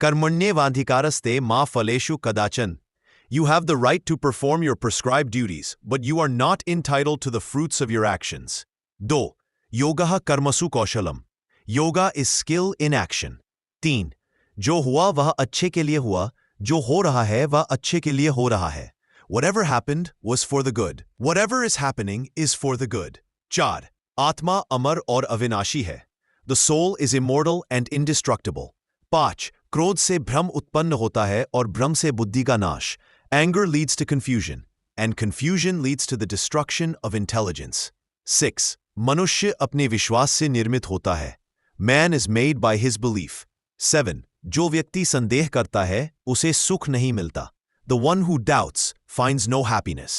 कर्मण्येवाधिकारस्ते मा फलेषु कदाचन. You have the right to perform your prescribed duties, but you are not entitled to the fruits of your actions. 2. Yogaha karmasu kaushalam. Yoga is skill in action. 3. जो हुआ वह अच्छे के लिए हुआ, जो हो रहा है वह अच्छे के लिए हो रहा है. Whatever happened was for the good. Whatever is happening is for the good. 4. आत्मा अमर और अविनाशी है. The soul is immortal and indestructible. 5. क्रोध से भ्रम उत्पन्न होता है और भ्रम से बुद्धि का नाश. Anger leads to confusion, and confusion leads to the destruction of intelligence. 6. मनुष्य अपने विश्वास से निर्मित होता है. Man is made by his belief. 7. जो व्यक्ति संदेह करता है उसे सुख नहीं मिलता. The one who doubts finds no happiness.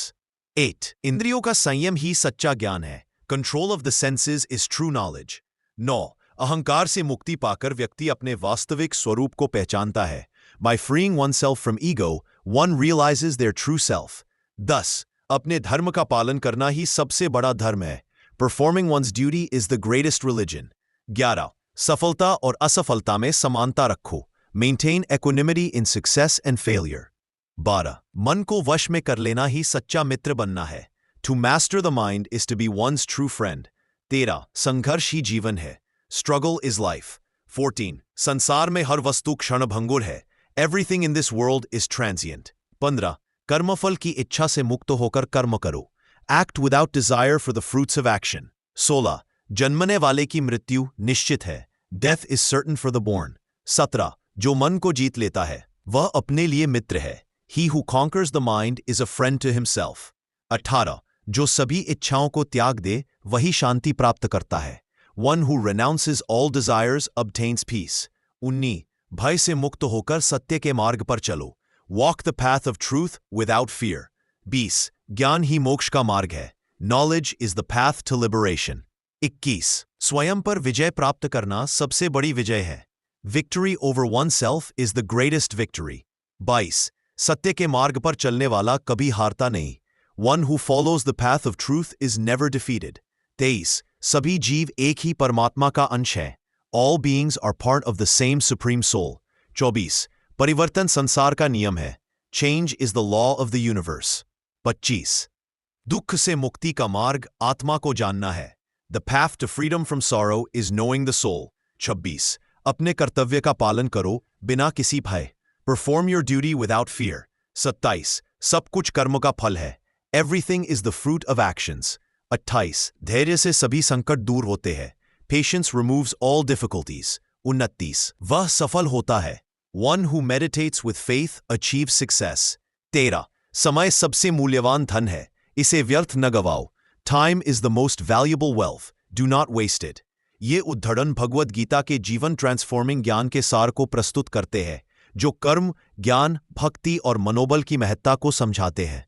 8. इंद्रियों का संयम ही सच्चा ज्ञान है. Control of the senses is true knowledge. 9. अहंकार से मुक्ति पाकर व्यक्ति अपने वास्तविक स्वरूप को पहचानता है. By freeing oneself from ego, one realizes their true self. 10. अपने धर्म का पालन करना ही सबसे बड़ा धर्म है. Performing one's duty is the greatest religion. 11. सफलता और असफलता में समानता रखो. Maintain equanimity in success and failure. 12. मन को वश में कर लेना ही सच्चा मित्र बनना है. To master the mind is to be one's true friend. 13. संघर्ष ही जीवन है. Struggle is life. 14. संसार में हर वस्तु क्षणभंगुर है. Everything in this world is transient. 15. कर्मफल की इच्छा से मुक्त होकर कर्म करो. Act without desire for the fruits of action. 16. जन्मने वाले की मृत्यु निश्चित है. Death is certain for the born. 17. जो मन को जीत लेता है वह अपने लिए मित्र है. He who conquers the mind is a friend to himself. 18. जो सभी इच्छाओं को त्याग दे वही शांति प्राप्त करता है. One who renounces all desires obtains peace. 19. भय से मुक्त होकर सत्य के मार्ग पर चलो. Walk the path of truth without fear. 20. ज्ञान ही मोक्ष का मार्ग है. Knowledge is the path to liberation. 21. स्वयं पर विजय प्राप्त करना सबसे बड़ी विजय है. Victory over oneself is the greatest victory. 22. सत्य के मार्ग पर चलने वाला कभी हारता नहीं. One who follows the path of truth is never defeated. 23. सभी जीव एक ही परमात्मा का अंश है. All beings are part of the same supreme soul. 24. परिवर्तन संसार का नियम है. Change is the law of the universe. 25. दुख से मुक्ति का मार्ग आत्मा को जानना है. The path to freedom from sorrow is knowing the soul. 26. अपने कर्तव्य का पालन करो बिना किसी भय. Perform your duty without fear. 27. सब कुछ कर्म का फल है. Everything is the fruit of actions. 28. धैर्य से सभी संकट दूर होते हैं. Patience removes all difficulties. 29. वह सफल होता है. One who meditates with faith achieves success. 13. समय सबसे मूल्यवान धन है. इसे व्यर्थ न गवाओ. Time is the most valuable wealth. Do not waste it. ये उद्धरण भगवद गीता के जीवन ट्रांसफॉर्मिंग ज्ञान के सार को प्रस्तुत करते हैं, जो कर्म, ज्ञान, भक्ति और मनोबल की महत्ता को समझाते हैं.